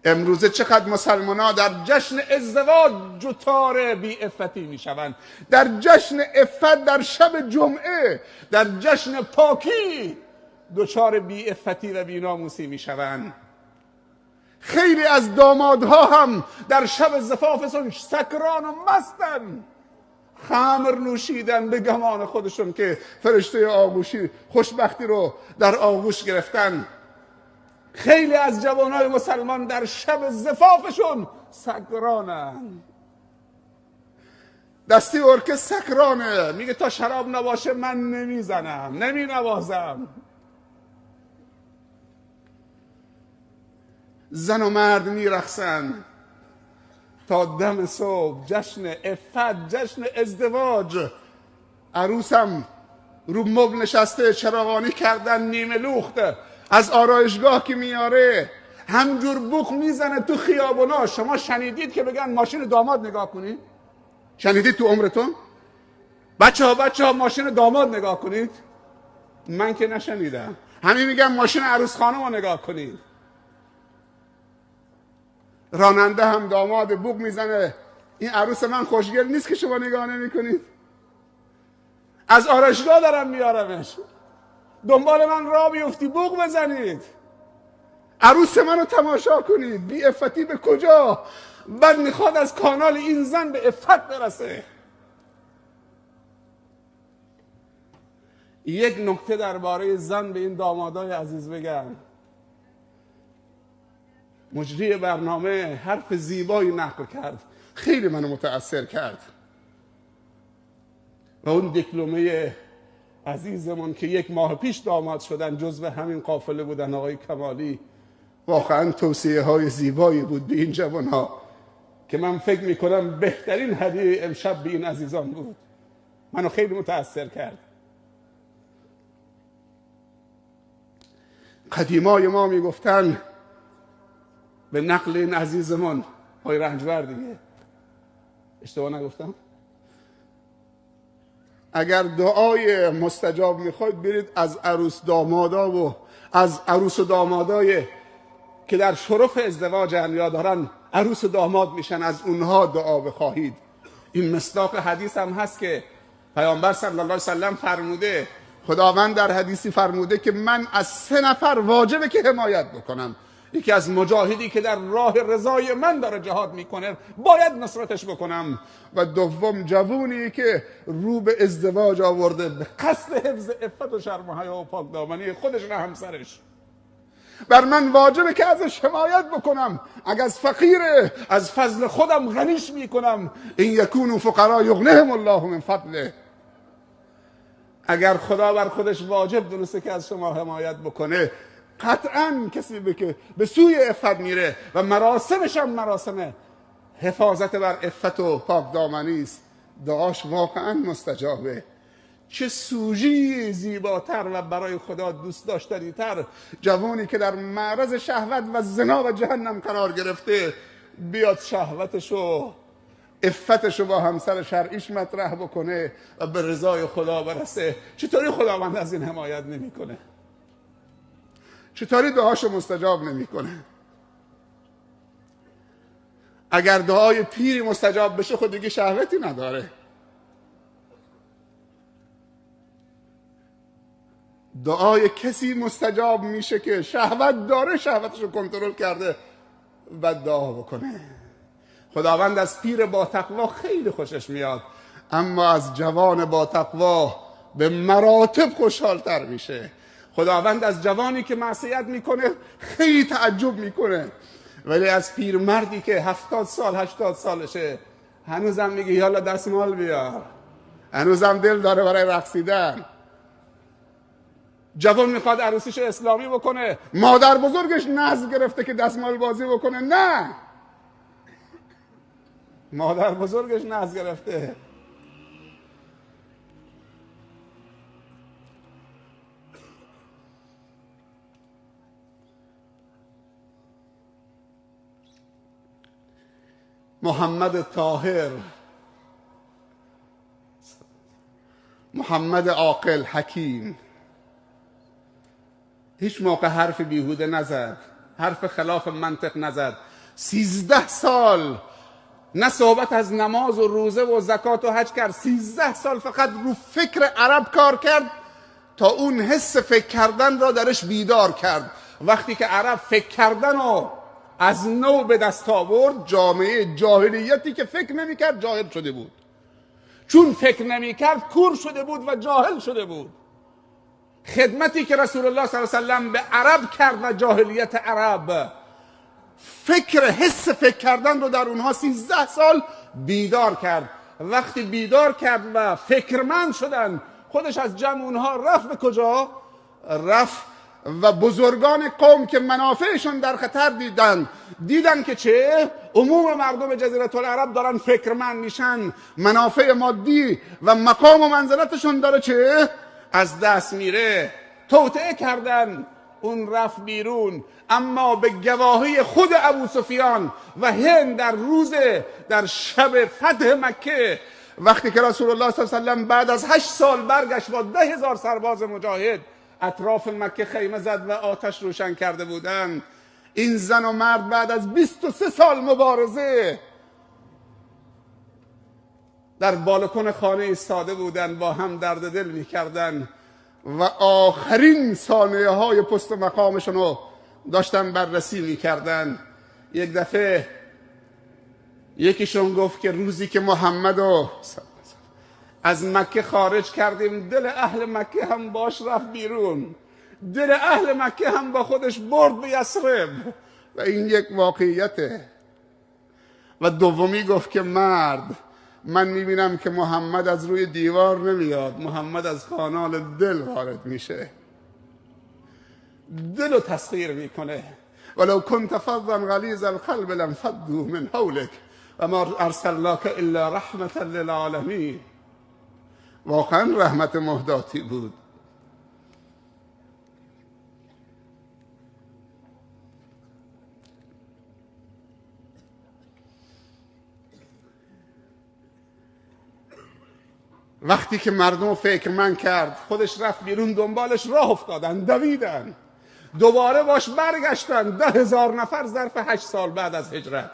امروزه چقدر مسلمان ها در جشن ازدواج جوتار بی افتی می شوند، در جشن افت در شب جمعه، در جشن پاکی دچار بی افتی و بی ناموسی می شوند. خیلی از دامادها هم در شب زفافشون سکران و مستن، خمر نوشیدن به گمان خودشون که فرشته آغوشی خوشبختی رو در آغوش گرفتن. خیلی از جوانای مسلمان در شب زفافشون سکرانن. دستی ارکه سکرانه، میگه تا شراب نباشه من نمیزنم، نمی نوازم. زن و مرد میرقصن تا دم صبح، جشن افت، جشن ازدواج. عروسم رو مبل نشسته، چراغانی کردن نیمه لوخت، از آرایشگاه که میاره همجور بوق میزنه تو خیابونا. شما شنیدید که بگن ماشین داماد نگاه کنید؟ شنیدید تو عمرتون؟ بچه ها ماشین داماد نگاه کنید؟ من که نشنیدم. همین میگم ماشین عروس خانم رو نگاه کنید. راننده هم داماد بوق میزنه، این عروس من خوشگل نیست که شما نگاه نمی کنید؟ از آرایشگاه دارم میارمش، دنبال من راه بیفتی بوق بزنید. عروس منو تماشا کنید. بی افتی به کجا؟ بعد میخواد از کانال این زن به افت برسه. یک نکته درباره زن به این دامادای عزیز بگم. مجری برنامه حرف زیبایی نقل کرد، خیلی منو متأثر کرد. و اون دیپلمه عزیزمون که 1 ماه پیش داماد شدن، جزو همین قافله بودن، آقای کمالی، واقعا توصیه های زیبایی بود به این جوان ها که من فکر میکنم بهترین هدیه امشب به این عزیزان بود. منو خیلی متأثر کرد. قدیمای ما میگفتن به نقل این عزیزمون آقای رنجبر، دیگه اشتباه نگفتم، اگر دعای مستجاب میخواید برید از عروس دامادا و از عروس و دامادای که در شرف ازدواج یا دارن عروس و داماد میشن، از اونها دعا بخواهید. این مصداق حدیث هم هست که پیامبر صلی الله علیه وسلم فرموده، خداوند در حدیثی فرموده که من از 3 نفر واجبه که حمایت بکنم. یکی از مجاهدی که در راه رضای من داره جهاد میکنه باید نصرتش بکنم، و دوم جوونی که رو به ازدواج آورده به قصد حفظ عفت و شرم و حیا و پاکدامنی خودش و همسرش. بر من واجبه که ازش حمایت بکنم. اگر از فقیره از فضل خودم غنیش میکنم. این یکونوا فقرا یغنیهم الله من فضله. اگر خدا بر خودش واجب درسته که از شما حمایت بکنه، قطعا کسی که به سوی عفت میره و مراسمش هم مراسم حفاظت بر عفت و پاکدامنی است، دعاش واقعا مستجابه. چه سوژی زیباتر و برای خدا دوست داشتنی تر جوانی که در معرض شهوت و زنا و جهنم قرار گرفته بیاد شهوتشو عفتشو با همسر شرعیش مطرح بکنه و به رضای خدا برسه. چطوری خداوند از این حمایت نمیکنه؟ چطوری دعاشو مستجاب نمیکنه؟ اگر دعای پیری مستجاب بشه خود دیگه شهوتی نداره. دعای کسی مستجاب میشه که شهوت داره، شهوتشو کنترل کرده و دعا بکنه. خداوند از پیر با تقوا خیلی خوشش میاد، اما از جوان با تقوا به مراتب خوشحالتر میشه. خداوند از جوانی که معصیت میکنه خیلی تعجب میکنه، ولی از پیرمردی که 70 سال 80 سالشه هنوزم میگه یالا دستمال بیار، هنوزم دل داره برای رقصیدن. جوان میخواد عروسیش اسلامی بکنه، مادر بزرگش نذر گرفته که دستمال بازی بکنه. نه، مادر بزرگش نذر گرفته. محمد طاهر، محمد عاقل حکیم، هیچ موقع حرف بیهوده نزد، حرف خلاف منطق نزد. 13 سال نه صحبت از نماز و روزه و زکات و حج کرد، 13 سال فقط رو فکر عرب کار کرد تا اون حس فکر کردن را درش بیدار کرد. وقتی که عرب فکر کردن رو از نو به دست آورد، جامعه جاهلیتی که فکر نمی‌کرد جاهل شده بود. چون فکر نمی‌کرد کور شده بود و جاهل شده بود. خدمتی که رسول الله صلی الله علیه و سلم به عرب کرد و جاهلیت عرب، حس فکر کردن رو در اونها 13 سال بیدار کرد. وقتی بیدار کرد و فکرمند شدن، خودش از جمع اونها رفت به کجا؟ رفت و بزرگان قوم که منافعشون در خطر دیدن که چه؟ عموم مردم جزیره العرب دارن فکرمند میشن، منافع مادی و مقام و منزلتشون داره چه؟ از دست میره. توطئه کردن، اون رفت بیرون. اما به گواهی خود ابو سفیان و هند در شب فتح مکه، وقتی که رسول الله صلی الله علیه و سلم بعد از 8 سال برگشت با 10,000 سرباز مجاهد، اطراف مکه خیمه زد و آتش روشن کرده بودند. این زن و مرد بعد از 23 سال مبارزه در بالکن خانه ایستاده بودند، با هم درد دل می‌کردند و آخرین ثانیه های پست مقامشون رو داشتن بررسی می‌کردند. یک دفعه یکیشون گفت که روزی که محمد رو از مکه خارج کردیم، دل اهل مکه هم باش رفت بیرون، دل اهل مکه هم با خودش برد به یثرب و این یک واقعیته. و دومی گفت که مرد، من میبینم که محمد از روی دیوار نمیاد، محمد از کانال دل وارد میشه، دل رو تسخیر میکنه. ولو كنت فظا غلیظ القلب لانفضوا من حولك وما ارسلناك الا رحمة للعالمین. واقعا رحمت مهداتی بود. وقتی که مردم فکرمند کرد، خودش رفت بیرون، دنبالش راه افتادن، دویدن، دوباره باش برگشتن. 10,000 نفر ظرف 8 سال بعد از هجرت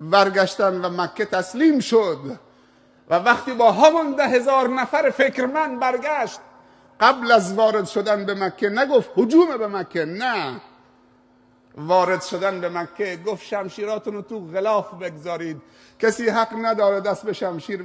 برگشتن و مکه تسلیم شد. و وقتی با همون 10,000 نفر فکرمند برگشت، قبل از وارد شدن به مکه نگفت هجوم به مکه، نه، وارد شدن به مکه گفت شمشیراتون رو تو غلاف بگذارید، کسی حق نداره دست به شمشیر